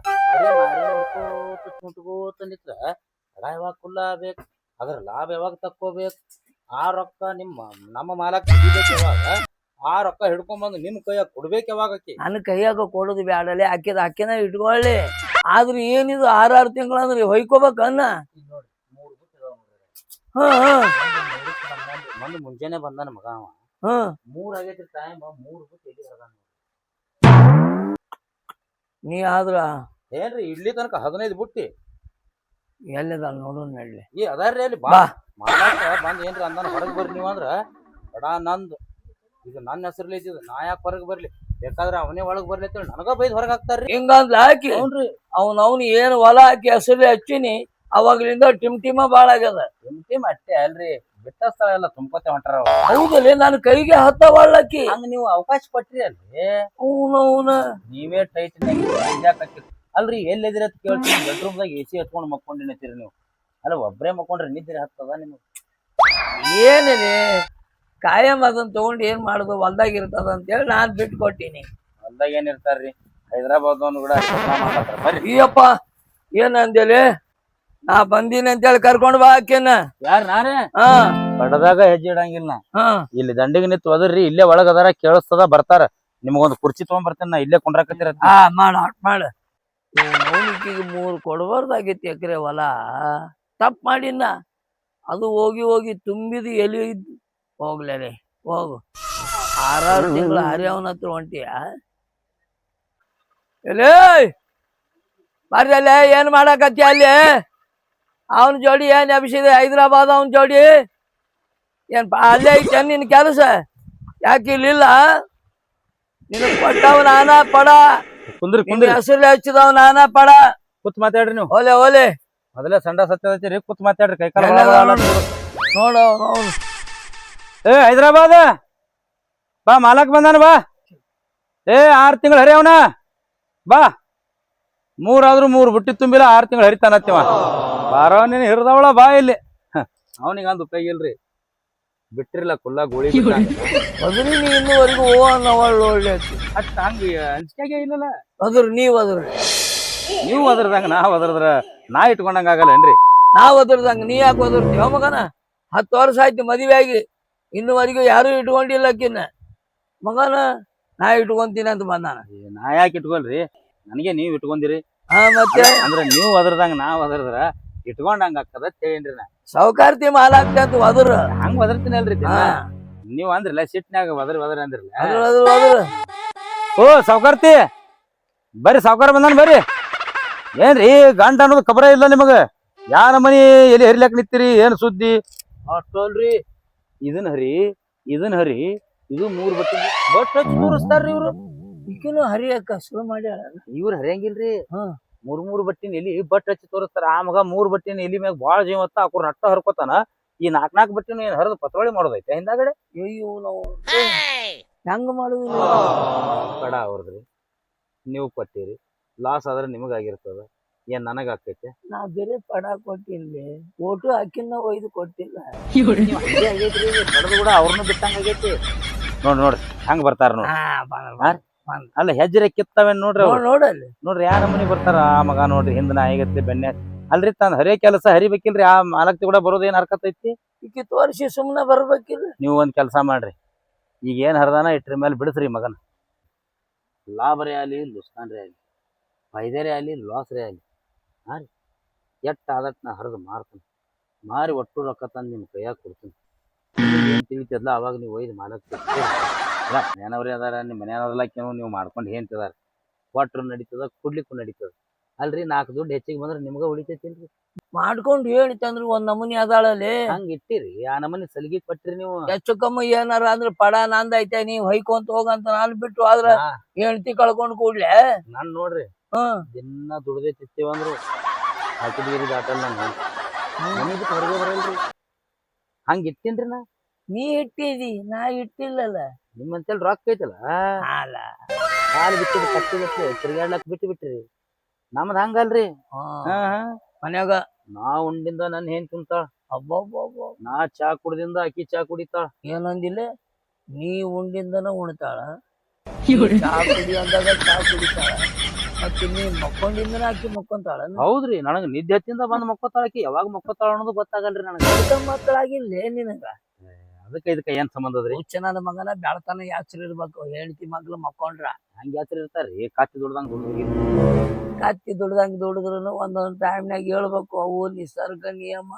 ಚುಂಟ್ಕೋತ ನಿತ್ರ ಪಡ ಯಾವಾಗ ಕುಲ್ಲ ಆಗ್ಬೇಕು, ಅದ್ರ ಲಾಭ ಯಾವಾಗ ತಕ್ಕೋಬೇಕು. ಆ ರೊಕ್ಕ ನಮ್ಮ ಮಾಲಕ್ ಯಾವಾಗ ಆ ರೊಕ್ಕ ಹಿಡ್ಕೊಂಡ್ಬಂದು ನಿಮ್ ಕೈಯಾಗ ಕೊಡ್ಬೇಕು ಯಾವಾಗ? ನನ್ನ ಕೈಯಾಗ ಕೊಡೋದು ಬ್ಯಾಡಲೆ, ಆಕಿನ ಇಟ್ಕೊಳ್ಳಿ. ಆದ್ರೆ ಏನಿದು 6 ತಿಂಗಳು ಅಂದ್ರೆ ಹೊಯ್ಕೋಬೇಕನ್ನ. ಮಂದ್ ಮುಂಜಾನೆ ಬಂದಾನ ಮಗ ಅವ. 3 ಆಗೈತಿ ಟೈಮ್, 3 ಬಿಟ್ಟು ಎಲ್ಲಿ ಹರದಾನ. ನೀ ಆದ್ರ ಏನ್ರಿ ಇಲ್ಲಿ ತನಕ 15 ಬುಟ್ಟಿ ಎಲ್ಲಿದ ನೋಡೋಣ ನಡ್ಲಿ. ಈ ಅದಾರ್ರಿ ಅಲ್ಲಿ ಬಾ ಮಾಲಾಕ ಬಂದ್ ಏನ್ರಿ ಅಂದಾನ ಹೊರಗ್ ಬರ್ರಿ ನೀವ್ ಅಂದ್ರ ಬಡ ನಂದು ಇದು ನನ್ನ ಹೆಸರ್ಲಿ ಇದ್ದಿದ್ದು, ನಾ ಯಾಕೆ ಹೊರಗೆ ಬರ್ಲಿ? ಬೇಕಾದ್ರೆ ಅವನೇ ಒಳಗ್ ಬರ್ಲಿ ಅಂತೇಳಿ ನನಗ ಬೈದ್ ಹೊರಗೆ ಹಾಕ್ತಾರ್ರಿ. ಹಿಂಗಂದ್ಲ ಹಾಕಿ ಅವ್ನು ಏನು ಹೊಲ ಹಾಕಿ ಹೆಸರು ಹಚ್ಚಿನಿ, ಅವಾಗ್ಲಿಂದ ಟಿಮ್ ಬಾಳ ಆಗ್ಯದ. ಟಿಮ್ ಅಷ್ಟೇ ಅಲ್ರಿ, ಬಿಟ್ಟ ಸ್ಥಳ ಎಲ್ಲ ತುಂಬ್ಕೊತೆ ಹೊಂಟಾರ. ಹೌದಲ್ಲಿ ನನ್ನ ಕೈಗೆ ಹತ್ತವಳ್ಳಕ್ಕಿ. ಹಂಗ ನೀವು ಅವಕಾಶ ಕೊಟ್ರಿ ಅಲ್ರಿ. ಅವನ ನೀವೇ ಟೈಟ್ ಅಲ್ರಿ. ಎಲ್ಲಿದ್ರಿ ಅಂತ ಕೇಳ್ತೀನಿ. ಬೆಡ್ರೂಮ್ದಾಗ AC ಹಚ್ಕೊಂಡ್ ಮಕ್ಕೊಂಡಿನತ್ತೀರಿ ನೀವು. ಅಲ್ಲ ಒಬ್ರೇ ಮಕ್ಕೊಂಡ್ರೆ ನಿದ್ರೆ ಹತ್ತದ ನಿಮ್ಗೆ? ಏನಿದೆ ಕಾಯಂ ಅದನ್ನ ತಗೊಂಡು ಏನ್ ಮಾಡುದು, ಹೊಲ್ದಾಗ ಇರ್ತದ ಅಂತೇಳಿ ನಾನ್ ಬಿಟ್ಟು ಕೊಟ್ಟಿನಿ. ಹೊಲ್ದಾಗ ಏನ್ ಇರ್ತಾರ್ರಿ, ಹೈದರಾಬಾದ್ ಕೂಡ ಬರ್ರಿ. ಈಯಪ್ಪ ಏನಂದೇಳಿ, ನಾ ಬಂದೀನಿ ಅಂತೇಳಿ ಕರ್ಕೊಂಡ್ ಬಾ ಆಕೆನ. ಯಾರು ನಾನೇ? ಹಾ ಪಡದಾಗ ಹೆಜ್ಜೆ ಇಡಂಗಿಲ್ಲ ನಾ. ಹಾ ಇಲ್ಲಿ ದಂಡಿಗೆ ನಿಂತು ಒದರ್ರಿ, ಇಲ್ಲೇ ಒಳಗ ಅದಾರ ಕೇಳಿಸ್ತದ ಬರ್ತಾರ. ನಿಮಗೊಂದು ಕುರ್ಚಿ ತಗೊಂಡ್ ಬರ್ತೇನೆ ನಾ, ಇಲ್ಲೇ ಕುಂಡ್ರಾಕತ್ತೀರ. ಮಾಡ ಮಾಡ ಮೌನಿಕಿಗೆ 3 ಕೊಡಬಾರ್ದಾಗೈತಿ ಎಕರೆ ಹೊಲ. ತಪ್ಪು ಮಾಡಿನ ಅದು ಹೋಗಿ ಹೋಗಿ ತುಂಬಿದ ಎಲಿ ಹೋಗ್ಲೇ ಹೋಗು. 6 ತಿಂಗಳು ಹರಿಯವನ ಹತ್ರ ಹೊಂಟಿಯ ಎಲೇ ಬರ್ರಿ ಅಲ್ಲೇ ಏನ್ ಮಾಡಕತ್ತಿ ಅಲ್ಲಿ? ಅವನ ಜೋಡಿ ಏನ್ ಎಬ್ಸಿದೆ ಹೈದ್ರಾಬಾದ್ ಅವನ ಜೋಡಿ ಏನ್ ಅಲ್ಲೇ ಐತೆ ನಿನ್ ಕೆಲಸ? ಯಾಕೆ ಇಲ್ಲಿಲ್ಲ? ನಿನಗ್ ಕೊಟ್ಟವ್ ನಾನ ಪಡ, ಕುಂದ್ರಿ ನಿನ್ನ ಕುಂದ್ರಿ ಹೆಸರು ಹಚ್ಚಿದವ್ ನಾನ ಪಡ. ಕೂತ್ ಮಾತಾಡ್ರಿ ನೀವು. ಓಲೆ ಓಲೆ ಮೊದಲೇ ಸಂಡ ಸತ್ಯದೈತಿ, ಕೂತ್ ಮಾತಾಡ್ರಿ. ಕೈ ಕಾಲ ನೋಡು ಹೈದ್ರಾಬಾದ್ ಬಾ, ಮಾಲಕ್ ಬಂದಾನ ಬಾ. 6 ತಿಂಗಳು ಹರಿಯವನ ಬಾ. 3 ಆದ್ರೂ 3 ಬುಟ್ಟಿ ತುಂಬಿಲ್ಲ, 6 ತಿಂಗಳು ಹರಿತಾನತ್ತಿವ. ಬಾರೋ ನೀನು ಹಿರಿದವಳ ಬಾ ಇಲ್ಲಿ. ಅವನಿಗೆ ಅಂದ್ ಉಪಯೋಗ ಇಲ್ರಿ, ಬಿಟ್ಟಿರ್ಲ ಕುಲ್ಲ ಗೋಳಿ ಅದ್ರಿ ನೀ ಇನ್ನೂವರೆಗೂ ಹೂ ಅನ್ನೋಳು ಒಳ್ಳೆ ಅಷ್ಟ ಹಂಗ ಅಂಜಿಕೆ ಇಲ್ಲಲ್ಲ. ಅದ್ರ ನೀವ್ ಅದ್ರಿ ನೀವು ಅದ್ರದಂಗ ನಾವ್ ಅದ್ರದ್ರ ನಾ ಇಟ್ಕೊಂಡಂಗ ಆಗಲ್ಲೇನ್ರಿ? ನಾವ್ ಅದ್ರದಂಗ ನೀ ಯಾಕೆ ಅದ್ರತೀವ ಮಗನ? 10 ವರ್ಷ ಆಯ್ತು ಮದುವೆ ಆಗಿ, ಇನ್ನುವರೆಗೂ ಯಾರು ಇಟ್ಕೊಂಡಿಲ್ಲ ಅಕ್ಕಿನ್ನ. ಮಗನ ನಾ ಇಟ್ಕೊಂತೀನಿ ಅಂತ ಬಂದಾನ. ನಾ ಯಾಕೆ ಇಟ್ಕೊಲ್ರಿ, ನನಗೆ ನೀವ್ ಇಟ್ಕೊಂಡಿರಿ. ಮತ್ತೆ ಅಂದ್ರ ನೀವು ಅದ್ರದಂಗ ನಾವ್ ಅದ್ರದ್ರ ಇಟ್ಕೊಂಡಂಗ ಆಗ್ತದ ತೇಳ್ರಿ. ನಾ ಸೌಕಾರ್ತಿ ಮಾಲಾಕ್ತಿ ಅಂತ ಅದ್ರ ಹಂಗ ಒದರ್ತೀನಿ ಅಲ್ರಿ. ನೀವ್ ಅಂದ್ರಲ್ಲ ಸಿಟ್ನ್ಯಾಗ ಒದರ್ ಅಂದ್ರಲ್ಲ. ಓ ಸಾವ್ಕಾರ್ತಿ ಬರ್ರಿ, ಸಾವ್ಕಾರ ಬಂದಾನ ಬರ್ರಿ. ಏನ್ರಿ ಗಂಟ ಅನ್ನೋದು ಖಬರ ಇಲ್ಲ ನಿಮಗ? ಯಾರ ಮನಿ ಎಲ್ಲಿ ಹರಿಲಾಕ್ ನಿಂತೀರಿ? ಏನ್ ಸುದ್ದಿ? ಅಷ್ಟಲ್ರಿ, ಇದನ್ ಹರಿ ಇದು 3 ಬಟ್ಟೆ ಬಟ್ ಹಚ್ಚಿ ತೋರಿಸ್ತಾರ್ರಿ ಇವ್ರು. ಈಗಿನ ಹರಿಯಕ್ಕ ಶುರು ಮಾಡ್ಯಾಳ. ಇವ್ರು ಹರಿಯಂಗಿಲ್ರಿ. 3 ಬಟ್ಟಿನ ಎಲಿ ಬಟ್ ಹಚ್ಚಿ ತೋರಿಸ್ತಾರ. ಆ ಮಗ 3 ಬಟ್ಟಿನ ಎಲಿ ಮ್ಯಾಗ ಬಾಳ ಜೀವತ್ತ ಹಾಕೋರ್ ನಟ್ಟ ಹರ್ಕೋತಾನ. ಈ 4 ಬಟ್ಟಿನ ಏನ್ ಹರಿದು ಪತ್ರೊಳಿ ಮಾಡೋದೈತೆ ಹಿಂದಾಗಡೆ? ಅಯ್ಯೋ ನಾವು ಹೆಂಗ ಮಾಡುದು? ಕಡ ಅವ್ರದ್ರಿ, ನೀವು ಕೊಟ್ಟಿರಿ. ಲಾಸ್ ಆದ್ರೆ ನಿಮಗಾಗಿರ್ತದ, ಏನ್ ನನಗ ಆಕೈತೆ? ನಾ ಬೇರೆ ಪಡ ಕೊಟ್ಟಿಲ್ಲ, ಓಟು ಅಕ್ಕಿನ ಒಯ್ದು ಕೊಟ್ಟಿಲ್ಲ. ಆಗೈತ್ರಿ, ಕಡದು ಕೂಡ ಅವ್ರನ್ನ ಬಿಟ್ಟಂಗ ಆಗೈತಿ. ನೋಡ್ರಿ ಹಂಗ ಬರ್ತಾರ ನೋಡ್ರಿ. ಅಲ್ಲ ಹೆಜ್ಜೆ ಕಿತ್ತವೇನ್ ನೋಡ್ರಿ ನೋಡಲ್ಲಿ ನೋಡ್ರಿ ಯಾರ ಮನಿ ಬರ್ತಾರ. ಆ ಮಗ ನೋಡ್ರಿ ಹಿಂದ ನಾಯಿಗತ್ತಿ ಬೆಣ್ಣೆ ಅಲ್ರಿ, ತಂದ್ ಹರಿಯ ಕೆಲಸ ಹರಿಬೇಕಿಲ್ರಿ. ಆ ಮಾಲಕ್ತಿ ಕೂಡ ಬರೋದ್ ಏನ್ ಹರ್ಕತೈತಿ? ಈಕಿ ತೋರಿಸಿ ಸುಮ್ನೆ ಬರ್ಬೇಕಿಲ್ಲ. ನೀವು ಒಂದ್ ಕೆಲಸ ಮಾಡ್ರಿ, ಈಗ ಏನ್ ಹರ್ದಾನ ಇಟ್ರ ಮೇಲೆ ಬಿಡಿಸ್ರಿ ಮಗನ. ಲಾಭರೇ ಆಗಲಿ ಲುಸ್ಕಾನ್ರೇ ಆಗಲಿ, ಫೈದರೇ ಆಗಲಿ ಲಾಸ್ರೇ ಆಗಲಿ, ಹಾ ರೀ ಎಟ್ಟ ಆದಟ್ ನಾ ಹರಿದು ಮಾರ್ತೀನಿ. ಮಾರಿ ಒಟ್ಟು ರೊಕ್ಕ ತಂದು ನಿಮ್ಮ ಕೈಯಾಗ ಕೊಡ್ತೀನಿ. ಏನ್ ತಿಳಿತದಲ್ಲ ಅವಾಗ ನೀವು ಒಯ್ದು ಮಾಲಕ್ತಿ ಇಲ್ಲ. ಮನೆಯವ್ರೇ ಅದಾರ, ನಿಮ್ಮ ಮನೆಯವ್ರಲ್ಲಕ್ಕೇನೋ ನೀವು ಮಾಡ್ಕೊಂಡು ಹೇಳ್ತಿದಾರ. ಕೊಟ್ರು ನಡೀತದ, ಕುಡ್ಲಿಕ್ಕೂ ನಡೀತದ ಅಲ್ರಿ. 4 ದುಡ್ಡು ಹೆಚ್ಚಿಗೆ ಬಂದ್ರೆ ನಿಮ್ಗ ಉಳಿತೈತಿಲ್ರಿ? ಮಾಡ್ಕೊಂಡು ಹೇಳಿತಂದ್ರ ಒಂದ್ ನಮೂನಿ ಅದಾಳಲ್ಲಿ ಹಂಗ ಇಟ್ಟಿರಿ. ಆ ನಮೂನಿ ಸಲಿಗೆ ಕೊಟ್ರಿ ನೀವು. ಹೆಚ್ಚು ಕಮ್ಮಿ ಏನಾರ ಅಂದ್ರ ಪಡ ನಂದೈತೆ, ನೀವ್ ಹೊಯ್ಕೊಂತ ಹೋಗಂತ ನಾನು ಬಿಟ್ಟು ಆದ್ರ ಹೆಂಡತಿ ಕಳ್ಕೊಂಡ್ ಕೂಡ್ಲೆ ನಾನ್ ನೋಡ್ರಿ ದಿನ ದುಡ್ದೇ ತಿತ್ತೀವಂದ್ರು ಹಾಕಿದ್ಗಿರಿ ದಾಟಲ್ ನಂಗೆ ಮನೆ ಬಿಟ್ಟು ಹೊರಗೆ ಬರಲ್ರಿ. ಹಂಗ ಇಟ್ಟೇನ್ರಿ ನಾ. ನೀ ಇಟ್ಟಿದಿ, ನಾ ಇಟ್ಟಿಲ್ಲಲ್ಲ. ನಿಮ್ಮಂತೇಳಿ ರೊಕ್ಕ ಐತಲ್ಲ, ಕಾಲು ಬಿಟ್ಟಿದ್ದು ಕಟ್ಟಿ ಬಿಟ್ರಿ, ತಿರ್ಗಾಡ್ಲಕ್ ಬಿಟ್ರಿ. ನಮ್ದು ಹಂಗಲ್ರಿ. ಮನ್ಯಾಗ ನಾ ಉಂಡಿಂದ ನನ್ ಏನ್ ತಿಂತಾಳ, ಅಬ್ಬಬ್ಬ ನಾ ಚಾ ಕುಡ್ದಿಂದ ಆಕಿ ಚಾ ಕುಡಿತಾಳ. ಏನಂದಿಲ್ಲ, ನೀ ಉಂಡಿಂದನ ಉಣ್ತಾಳ, ಚಾ ಕುಡಿ ಅಂದಾಗ ಚಾ ಕುಡಿತಾಳ, ಮತ್ತೆ ನೀ ಮಕ್ಕೊಂಡಿಂದನ ಆಕಿ ಮಕ್ಕೊಂತಾಳ. ಹೌದ್ರಿ, ನನಗ್ ನಿದ್ದೆ ಹತ್ತಿಂದ ಬಂದ್ ಮಕ್ಕೋತಾಳಕಿ. ಯಾವಾಗ ಮಕ್ಕೋತಾಳ ಅನ್ನೋದು ಗೊತ್ತಾಗಲ್ರಿ ನನಗೆ. ಮಕ್ಕಳಾಗಿಲ್ಲ ನಿನಗ, ಅದಕ್ಕೆ ಇದಕ್ಕೆ ಏನ್ ಸಂಬಂಧ ಅದ್ರಿ? ಹುಚ್ಚನಾದ ಮಗನ ಬೆಳತನ ಯಾಚರ್ ಇರ್ಬೇಕು. ಹೆಂಡತಿ ಮಗ್ಳು ಮಕ್ಕೊಂಡ್ರ ಹಂಗ ಯಾತ್ರ ಇರ್ತಾರ್ರಿ. ಕತ್ತಿ ದುಡ್ದಂಗ ದುಡ್ದು ಕತ್ತಿ ದುಡ್ದಂಗ ದುಡಿದ್ರು ಒಂದೊಂದ್ ಟೈಮ್ನಾಗ ಹೇಳ್ಬೇಕು, ಅವು ನಿಸರ್ಗ ನಿಯಮ.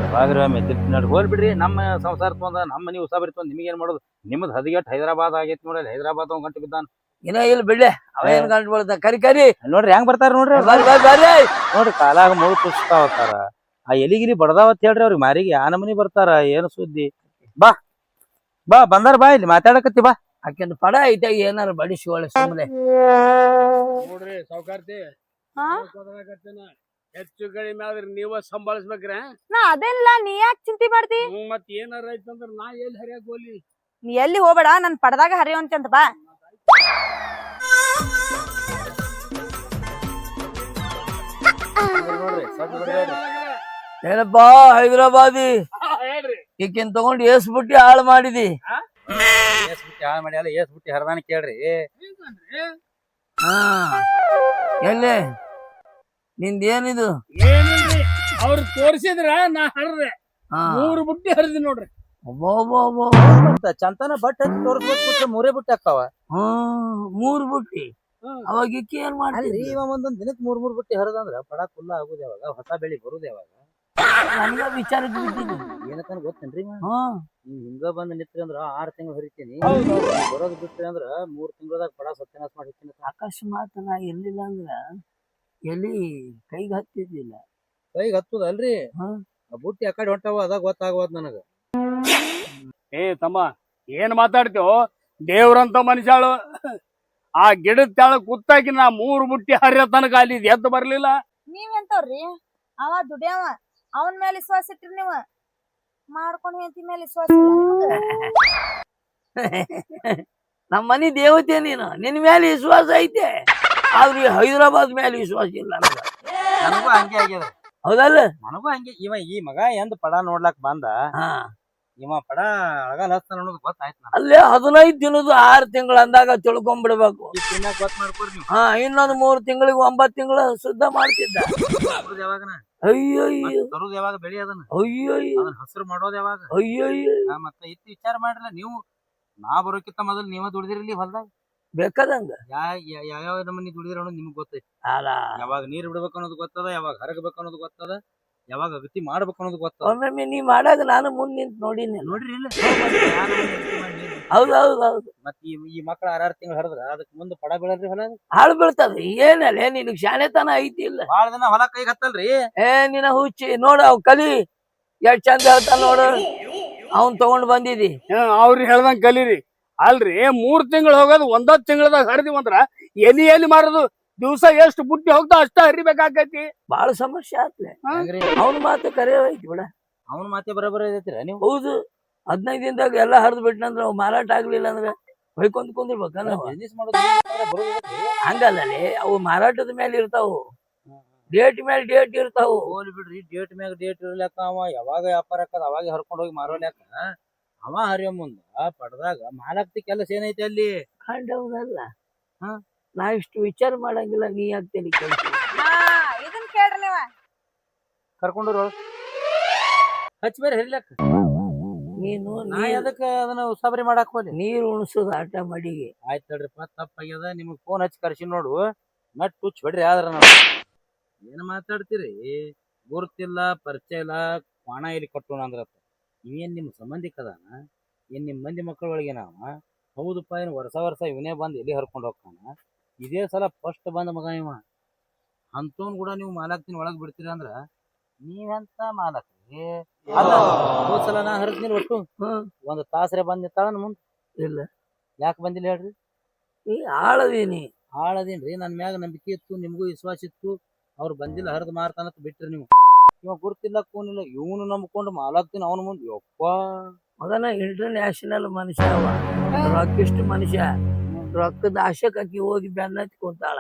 ಯಾವಾಗ್ರ ಮೆದ್ದಿಟ್ಟು ಹೋಲ್ ಬಿಡ್ರಿ. ನಮ್ಮ ಸಂಸಾರ ತೊಂದ ನಮ್ಮ ಮನಿ ಉಸಾಬರಿ ತೊಂದ್ ನಿಮ್ಗೆ ಏನ್ ಮಾಡೋದು? ನಿಮ್ದು ಹದಿಗೆಟ್ ಹೈದರಾಬಾದ್ ಆಗೈತಿ ನೋಡ್ರಿ. ಹೈದರಾಬಾದ್ ಗಂಟೆ ಬಿದ್ದಾನ. ಇನ್ನ ಇಲ್ಲ ಬಿಡ್ಲೆ, ಅವೇನ್ ಗಂಟು ಬೀಳ್ದ. ಕರಿ ನೋಡ್ರಿ ಹೆಂಗ್ ಬರ್ತಾರ ನೋಡ್ರಿ. ನೋಡ್ರಿ ಕಾಲಾಗ ಮುಳು ತುಸ್ತಾ ಹೋಗ್ತಾರ. ಆ ಎಲಿಗಿಲಿ ಬಡದಾವತ್ ಹೇಳ್ರಿ ಅವ್ರಿಗೆ ಮಾರಿಗೆ. ಆ ನಮನಿ ಬರ್ತಾರ. ಏನು ಸುದ್ದಿ? ಬಾ ಬಾ ಬಂದಾರ, ಬಾ ಇಲ್ಲಿ ಮಾತಾಡಕತ್ತಿ ಬಾ. ಆಕೆಂದು ಪಡ ಐತೆ, ಏನಾರ ಬಡಿಸಿ ಒಳ್ಳೆ ಸುಮ್ಮನೆ ನೋಡ್ರಿ ಸಾವ್ಕಾರ್ತಿ, ಹಾ ಹೆಚ್ಚು ಕಡಿಮೆ ಆದ್ರೆ ನೀವ ಸಂಭಾಳಿಸ್ಬೇಕ್ರ. ನಾ ಅದೆಲ್ಲ ನೀ ಯಾಕೆ ಚಿಂತೆ ಮಾಡ್ತಿ? ಮತ್ ಏನಾರ ಐತಂದ್ರ ನಾ ಎಲ್ಲಿ ಹರಿಯಾಕ ಹೋಗ್ಲಿ? ನೀ ಎಲ್ಲಿ ಹೋಗ್ಬೇಡ, ನನ್ ಪಡದಾಗ ಹರಿಯೋಂತ ಬಾ. ಏನಪ್ಪಾ ಹೈದರಾಬಾದಿ, ಹೇಳ್ರಿ ಈಕಿನ್ ತಗೊಂಡ್ ಏಸ್ಬಿಟ್ಟಿ ಹಾಳು ಮಾಡಿದಿ. ಹಾಳು ಮಾಡ್ಯಾಲ, ಏಸ್ ಬಿಟ್ಟಿ ಹರದಾನ ಕೇಳ್ರಿ. ಎಲ್ಲಿ ನಿಂದೇನಿದು? ಏನಿಲ್ರಿ, ಅವ್ರು ತೋರಿಸಿದ್ರ ನಾ ಹರ್ದೆ 3 ಬುಟ್ಟಿ ಹರಿದಿ ನೋಡ್ರಿ. ಮತ್ತ ಚಂತನ ಬಟ್ ಹಚ್ಚಿ ತೋರಿಸ್ಬಿಟ್ರೆ ಮೂರೇ ಬುಟ್ಟಿ ಹಾಕಾವ. ಮೂರ್ ಬುಟ್ಟಿ ಅವಾಗ ಇಕ್ಕಿ ಏನ್ ಅಲ್ರಿ ಮಾಡ್ತೀರಿ? ಇವ ಒಂದೊಂದ್ ದಿನಕ್ ಮೂರ್ ಬುಟ್ಟಿ ಹರಿದಂದ್ರ ಪಡ ಕುಲ್ಲ ಆಗುದ ಯಾವಾಗ, ಹೊಸ ಬೆಳಿ ಬರುದ ಯಾವಾಗ? ನನಗ ವಿಚಾರಕ್ಕೆ ಬಿದ್ದೀನಿ. ಏನಕ್ಕನ ಗೊತ್ತೇನ್ರಿ ಇವ? ಹ್ಮ್ ನೀವ್ ಹಿಂಗ ಬಂದ್ ನಿಂತ್ರಿ ಅಂದ್ರ 6 ತಿಂಗಳು ಹರಿತೀನಿ, ಬರೋದ್ ಬಿಟ್ರಿ ಅಂದ್ರ 3 ತಿಂಗಳದಾಗ ಪಡ ಸತ್ಯನಾಶ ಮಾಡಿ ಹೋಗ್ತೀನಿ. ಅಕಸ್ಮಾತ್ ನಾ ಎಲ್ಲಿಲ್ಲ ಅಂದ್ರ ಎಲ್ಲಿ ಕೈಗೆ ಹತ್ತಿದ್ದಿಲ್ಲ. ಕೈಗೆ ಹತ್ತುದ ಅಲ್ರಿ, ಹ್ಮ್. ಆ ಬುಟ್ಟಿ ಆ ಕಡೆ ಹೊಂಟಾವ ಅದಾಗ ಗೊತ್ತಾಗವದ್ ನನಗ. ಏ ತಮ್ಮ ಏನ್ ಮಾತಾಡ್ತೇವ? ದೇವ್ರಂತ ಮನುಷ್ಯಾಳು ಆ ಗಿಡದ ತೆಳಗ್ ಕುತ್ತಾಕಿ ನಾ 3 ಬುಟ್ಟಿ ಹರಿಯ ತನಕ ಅಲ್ಲಿ ಎದ್ದು ಬರ್ಲಿಲ್ಲ. ನೀವೆಂತವ್ರಿ? ಅವ ದುಡಿಯವ, ಅವನ ಮೇಲೆ ವಿಶ್ವಾಸ ಇಟ್ರಿ ನೀವ. ಮಾಡ್ಕೊಂಡ್ ಹೆಂಡತಿ ಮೇಲೆ ವಿಶ್ವಾಸ ಇಲ್ಲ ನಿಮ್ಗ? ನಮ್ಮ ಮನಿ ದೇವತೆ ನೀನು, ನಿನ್ ಮೇಲೆ ವಿಶ್ವಾಸ ಐತೆ, ಆದ್ರೆ ಈ ಹೈದರಾಬಾದ್ ಮೇಲೆ ವಿಶ್ವಾಸ ಇಲ್ಲ ನನಗ. ನನಗೂ ಹಂಗೆ ಆಗ್ಯದ. ಹೌದಲ್ಲ? ನನಗೂ ಹಂಗೆ. ಇವ ಈ ಮಗ ಎಂದ್ ಪಡ ನೋಡ್ಲಾಕ್ ಬಂದ, ಹಾ ಇವ ಪಡ ಅಳಗಾಲ ಹಚ್ತಾನ ಅನ್ನೋದು ಗೊತ್ತಾಯ್ತು ನನಗೆ. ಅಲ್ಲೇ 15 ದಿನದ 6 ತಿಂಗಳು ಅಂದಾಗ ತಿಳ್ಕೊಂಡ್ಬಿಡ್ಬೇಕು. ತಿನ್ನಾಕ್ ಗೊತ್ತ ಮಾಡ್ಕೊಡ್ರಿ ನೀವು. ಹಾ ಇನ್ನೊಂದು 3 ತಿಂಗಳಿಗೆ 9 ತಿಂಗಳು ಶುದ್ಧ ಮಾಡ್ತಿದ್ದ. ಬರುದ್ ಯಾವಾಗನ, ಅಯ್ಯಯ್ಯ ತರುದ್ ಯಾವಾಗ, ಬೆಳಿ ಅದನ್ನ ಅಯ್ಯಯ್ಯ ಅದನ್ನ ಹಸಿರು ಮಾಡೋದ್ ಯಾವಾಗ? ಅಯ್ಯಯ್ಯ ಮತ್ತೆ ಇತ್ತು ವಿಚಾರ ಮಾಡ್ರಲ್ಲ ನೀವು. ನಾ ಬರೋಕ್ಕಿಂತ ಮೊದಲು ನೀವ ದುಡಿದಿರ್ಲಿ ಹೊಲ್ದಾಗ. ಬೇಕಾದಂಗ ಯಾವ ನಮ್ಮನಿ ದುಡಿದಿರ ಅನ್ನೋದು ನಿಮ್ಗೆ ಗೊತ್ತೈತಿ. ಅಲ್ಲ ಯಾವಾಗ ನೀರ್ ಬಿಡ್ಬೇಕು ಅನ್ನೋದು ಗೊತ್ತದ, ಯಾವಾಗ ಹರಗಬೇಕು ಅನ್ನೋದು ಗೊತ್ತದ, ಯಾವಾಗ ಅಗತಿ ಮಾಡ್ಬೇಕು ಅನ್ನೋದು ಗೊತ್ತದ. ಒಮ್ಮೊಮ್ಮೆ ನೀ ಮಾಡಾಗ ನಾನು ಮುಂದ್ ನಿಂತ್ ನೋಡಿನಿ. ನೋಡ್ರಿ ಇಲ್ಲ ಹೌದೌದೌದು. ಮತ್ ಈ ಮಕ್ಳು 6 ತಿಂಗಳು ಹರಿದ್ರ ಅದಕ್ ಮುಂದೆ ಪಡ ಬೀಳಲ್ರಿ ಹೊಲ. ಹಾಳು ಬೀಳ್ತದ. ಏನಲ್ಲ ನಿನಗ್ ಶಾಣೆತನ ಐತಿ ಇಲ್ಲ? ಬಾಳ ದಿನ ಹೊಲ ಕೈಗೆ ಹತ್ತಲ್ರಿ. ನಿನ್ನ ಹುಚ್ಚಿ ನೋಡ, ಅವ್ ಕಲಿ ಎಷ್ಟ್ ಚಂದ ಹೇಳ್ತಾನ ನೋಡು. ಅವನ್ ತಗೊಂಡ್ ಬಂದಿದಿ. ಅವ್ರಿಗೆ ಹೇಳ್ದಂಗ ಕಲೀರಿ. ಅಲ್ರಿ 3 ತಿಂಗಳು ಹೋಗೋದು 1 ತಿಂಗಳದಾಗ ಹರಿದಿವಂದ್ರ ಎಲ್ಲಿ ಮಾರೋದು? ದಿವ್ಸ ಎಷ್ಟು ಬುಟ್ಟಿ ಹೋಗ್ತಾ ಅಷ್ಟ ಹರಿಬೇಕಾಕೈತಿ. ಬಾಳ ಸಮಸ್ಯೆ ಆತ್ಲೆ. ಹೆಂಗ್ರಿ ಅವನ್ ಮಾತು ಕರೆ ಐತಿ ಬಿಡ. ಅವನ ಮಾತೆ ಬರೋಬರ ಐತಿರ ನೀವು. ಹೌದು. 15 ದಿನದಾಗ ಎಲ್ಲಾ ಹರಿದ್ ಬಿಟ್ನಂದ್ರ ಅವ್ ಮಾರಾಟ ಆಗ್ಲಿಲ್ಲ ಅಂದ್ರೆ ಹೊಯ್ಕೊಂಡ್ ಕುಂದಿರ್ಬೇಕಲ್ಲ. ಬಿಸ್ನೆಸ್ ಮಾಡೋದು ಹಂಗಲ್ಲೇ ಅವು ಮಾರಾಟದ ಮೇಲೆ ಇರ್ತಾವು, ಡೇಟ್ ಮೇಲೆ ಡೇಟ್ ಇರ್ತಾವು. ಹೋಲಿ ಬಿಡ್ರಿ, ಡೇಟ್ ಮ್ಯಾಗ ಡೇಟ್ ಇರ್ಲಕ್ಕ ಅವ ಯಾವಾಗ ವ್ಯಾಪಾರ ಆಕದ ಅವಾಗ ಹರ್ಕೊಂಡ್ ಹೋಗಿ ಮಾರೋಲ್ಯಾಕ ಅವ ಹರಿಯೋ ಮುಂದ ಪಡ್ದಾಗ ಮಾಲಕ್ತಿ ಕೆಲಸ ಏನೈತಿ ಅಲ್ಲಿ? ಕಂಡವಲ್ಲ. ಹಾ ನಾ ಇಷ್ಟು ವಿಚಾರ ಮಾಡಂಗಿಲ್ಲ, ನೀ ಯಾಕೆ ತಲೆ ಕೆಡ್ಸಿ? ಇದನ್ ಕೇಳ್ರಿ ನೀವ. ಕರ್ಕೊಂಡ್ರು ಹಚ್ಚಿ ಬೇರೆ ಹರಿಲಕ್ಕ. ನೀನು ನಾ ಅದಕ್ಕ ಅದನ್ನ ಉಸಾಬರಿ ಮಾಡಾಕ್ ಹೋಲಿ. ನೀರು ಉಣಸೋದು ಆಟ ಮಾಡಿಗೆ. ಆಯ್ತು ತಡ್ರಿಪ್ಪ, ತಪ್ಪಾಗ್ಯದ. ನಿಮಗ್ ಫೋನ್ ಹಚ್ಚಿ ಕರ್ಸಿ ನೋಡು, ನಟ್ ಹುಚ್ಚ ಹೊಡ್ರಿ. ಆದ್ರ ನಾವು ಏನ್ ಮಾತಾಡ್ತೀರಿ? ಗುರುತಿಲ್ಲ, ಪರಿಚಯ ಇಲ್ಲ, ಕ್ವಾಣ ಇಲ್ಲಿ ಕಟ್ಟೋಣ ಅಂದ್ರತ್ತ. ಇವೇನ್ ನಿಮ್ ಸಂಬಂಧಿಕದಾನ? ಏನ್ ನಿಮ್ ಮಂದಿ ಮಕ್ಕಳ ಒಳಗೆ ನಾವ? ಹೌದಪ್ಪ, ಏನು ವರ್ಷ ಇವನೇ ಬಂದು ಎಲ್ಲಿ ಹರ್ಕೊಂಡು ಹೋಗ್ತಾನ. ಇದೇ ಸಲ ಫಸ್ಟ್ ಬಂದ ಮಗ ಇವ. ಅಂತವನ್ ಕೂಡ ನೀವು ಮಾಲಕ್ತಿನ ಒಳಗ್ ಬಿಡ್ತೀರ ಅಂದ್ರ ನೀವೆಂತ ಮಾಲಕ್ರಿ? ಅಲ್ಲ, ಹೋದ್ ಸಲ ನಾ ಹರಿದ್ನಿಲ್ಲ ಒಟ್ಟು ಒಂದ್ ತಾಸ್ರೆ ಬಂದ್ ನಿಂತಾಳ ಮುಂದ್. ಇಲ್ಲ ಯಾಕೆ ಬಂದಿಲ್ಲ ಹೇಳ್ರಿ? ನೀ ಆಳದೀನಿ. ಹಾಳದೇನ್ರಿ? ನನ್ ಮ್ಯಾಗ ನಂಬಿಕೆ ಇತ್ತು, ನಿಮ್ಗೂ ವಿಶ್ವಾಸ ಇತ್ತು. ಅವ್ರು ಬಂದಿಲ್ಲ ಹರಿದ್ ಮಾರ್ತಾನತ್ ಬಿಟ್ರಿ ನೀವು. ಇವ ಗುರ್ತಿಲ್ಲ, ಕೂನಿಲ್ಲ, ಇವನು ನಂಬ್ಕೊಂಡು ಮಾಲಾಕ್ತೀನಿ ಅವನ ಮುಂದೆ. ಯಪ್ಪ ಮಗನ ಇಂಟರ್ನ್ಯಾಷನಲ್ ಮನುಷ್ಯ ಅವ, ರೊಕ್ಕಿಷ್ಟು ಮನುಷ್ಯ. ರೊಕ್ಕದ ಆಶಕ್ಕಾಕಿ ಹೋಗಿ ಬೆನ್ನತ್ತಿ ಕುಂತಾಳ.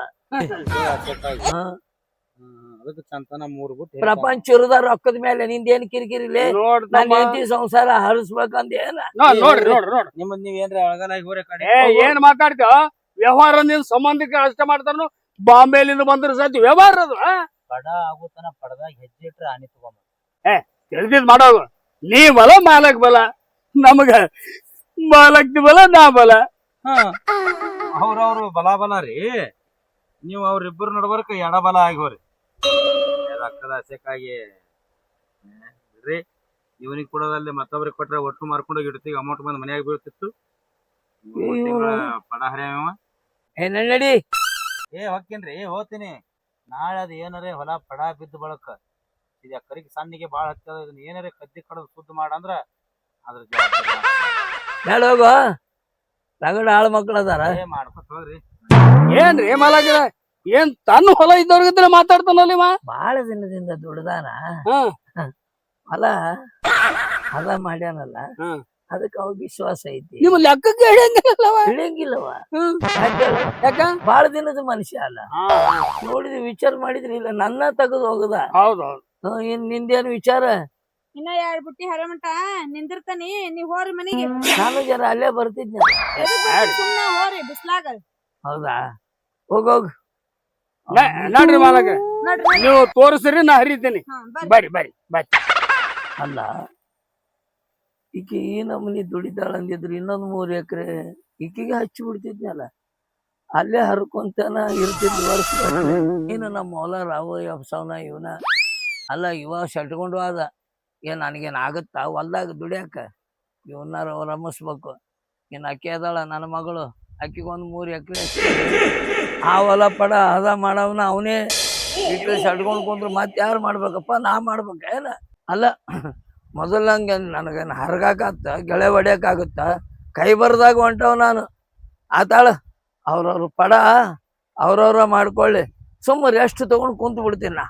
ಅದಕ್ಕೆ ಚಂತನ 3 ಬಿಟ್ಟು ಪ್ರಪಂಚ ಇರುದ ರೊಕ್ಕದ ಮೇಲೆ. ನಿಂದೇನ್ ಕಿರಿಕಿರಿಲೆ? ನನ್ನ ಹೆಂಡತಿ ಸಂಸಾರ ಹರಿಸ್ಬೇಕಂದ ಏನ? ನೋಡ್ರಿ ನಿಮ್ಮದ್ ನೀವ್ ಏನ್ರಿ ಅಳಗಲಾಗಿ ಹೋರೆ ಕಡೆ ಏನ್ ಮಾತಾಡ್ತೇವ? ವ್ಯವಹಾರ ನಿನ್ ಸಂಬಂಧಿಕ ಅಷ್ಟ ಮಾಡ್ತಾರ. ಬಾಂಬೆಲಿಂದ ಬಂದ್ರ ಸತಿ ವ್ಯವಹಾರ ಅದು. ಪಡ ಆಗುತ್ತಾನ, ಪಡದಾಗ ಹೆಜ್ಜೆ ಇಟ್ರೆ ಆನಿ ತಗೊಂಬ. ತಿಳಿದಿದ್ ಮಾಡೋದು. ನೀ ಬಲ, ಮಾಲಕ್ ಬಲ. ನಮಗ ಮಾಲಕ್ತಿ ಬಲ, ನಾ ಬಲ. ಅವ್ರವ್ರು ಬಲ ರೀ. ನೀವು ಅವ್ರಿಬ್ಬರು ನಡ್ಬರ್ಕ ಎಡಬಲ ಆಗಿ ಹೋರಿ. ರೊಕ್ಕದ ಆಸೆಕ್ಕಾಗಿ ಬಿಡ್ರಿ. ಇವನಿಗೆ ಕೊಡೋದಲ್ಲಿ ಮತ್ತೊಬ್ರಿಗೆ ಕೊಟ್ರೆ ಒಟ್ಟು ಮಾರ್ಕೊಂಡೋಗಿ ಇಡ್ತೀವಿ. ಅಮೌಂಟ್ ಬಂದು ಮನ್ಯಾಗ ಬೀಳ್ತಿತ್ತು. ಪಡ ಹರಿಯವ ನಡಿ. ಹೊಕ್ಕೇನ್ರಿ, ಹೋಗ್ತೀನಿ. ನಾಳೆ ಅದ್ ಏನಾರೇ ಹೊಲ ಪಡ ಬಿದ್ದು ಬಳಕ ಇದ ಕರಿಗೆ ಸಣ್ಣಿಗೆ ಬಾಳ ಹತ್ತದ. ಇದನ್ನ ಏನಾರೇ ಕದ್ದಿ ಕಡದು ಶುದ್ಧ ಮಾಡಂದ್ರ ಅದ್ರ ಬೇಡ ಹೋಗು. ರಗಡ ಆಳ್ ಮಕ್ಳು ಅದಾರ. ಮಾಡ್ಕೊತ ಹೋಗ್ರಿ. ಏನ್ರಿ ಮಾಲಕ? ಏನ್ ತನ್ನ ಹೊಲ ಇದ್ದವ್ರಿಗಿದ್ರೆ ಮಾತಾಡ್ತಾನಲ್ಲಿ ಬಾಳ ದಿನದಿಂದ ದುಡ್ದಾನ. ಹೊಲ ಅದ ಮಾಡ್ಯಾನಲ್ಲ, ಅದಕ್ಕೆ ಅವಾಗ ವಿಶ್ವಾಸ ಐತಿ. ನಿಮ್ಮ ಲೆಕ್ಕಕ್ಕೆ ಹಿಡಿಯಂಗಿಲ್ಲವ. ಯಾಕ? ಬಾಳ ದಿನದ ಮನುಷ್ಯ ಅಲ್ಲ. ನೋಡಿದ್ವಿ, ವಿಚಾರ ಮಾಡಿದ್ರಿ ಇಲ್ಲ, ನನ್ನ ತೆಗೆದು ಹೋಗದ. ಹೌದೌದು. ನಿಂದೇನು ವಿಚಾರ? ಇನ್ನ 2 ಬುಟ್ಟಿ ಹರಮಂಟ ನಿಂದಿರ್ತಾನಿ. ನೀವ್ ಹೋರಿ ಮನಿಗೆ. ನಾನು ಜರ ಅಲ್ಲೇ ಬರ್ತಿದ್ನ. ಸುಮ್ನ ಹೋರಿ ಬಿಸ್ಲಾಗ. ಹೌದಾ? ಹೋಗೋಗ್ ನೋಡ್ರಿ ಮಾಲಕ, ನೀವು ತೋರಿಸ್ರಿ, ನಾ ಹರಿತೀನಿ. ಬರ್ರಿ. ಅಲ್ಲ, ಈಕಿ ಈ ನಮೂನಿ ದುಡಿತಾಳ ಅಂದಿದ್ರು ಇನ್ನೊಂದು 3 ಎಕರೆ ಈಕಿಗೆ ಹಚ್ಚಿ ಬಿಡ್ತಿದ್ನಲ್ಲ, ಅಲ್ಲೇ ಹರ್ಕೊಂತನ ಇರ್ತಿದ್ ವರ್ಷ. ಇನ್ನು ನಮ್ಮ ಹೊಲ ರಾವು ಎಬ್ಸವನ ಇವನ ಅಲ್ಲ, ಇವ ಸೆಟ್ಕೊಂಡು ಆದ. ನನಗೇನು ಆಗುತ್ತಾ ಹೊಲ್ದಾಗ ದುಡಿಯಾಕ? ಇವನ್ನಾರ ರಮಿಸ್ಬೇಕು. ಇನ್ನು ಅಕ್ಕಿ ಅದಾಳ ನನ್ನ ಮಗಳು, ಅಕ್ಕಿಗೊಂದು 3 ಎಕರೆ ಆ ಹೊಲ ಪಡ ಹದ ಮಾಡವನ ಅವನೇ. ಇಟ್ಟು ಸೆಟ್ಕೊಂಡು ಕುಂದ್ರು ಮತ್ತೆ ಯಾರು ಮಾಡ್ಬೇಕಪ್ಪ? ನಾ ಮಾಡ್ಬೇಕ ಏನ? ಅಲ್ಲ, ಮೊದಲಂಗೆ ನನಗೇನು ಹರ್ಗಾಕತ್ತ, ಗೆಳೆ ಹೊಡ್ಯಾಕಾಗುತ್ತ? ಕೈ ಬರ್ದಾಗ ಹೊಂಟವ್ ನಾನು. ಆತಾಳ, ಅವ್ರವ್ರ ಪಡ ಅವ್ರವ್ರ ಮಾಡ್ಕೊಳ್ಳಿ, ಸುಮ್ಮ ರೆಸ್ಟ್ ತಗೊಂಡು ಕುಂತು ಬಿಡ್ತೀನಿ ನಾ.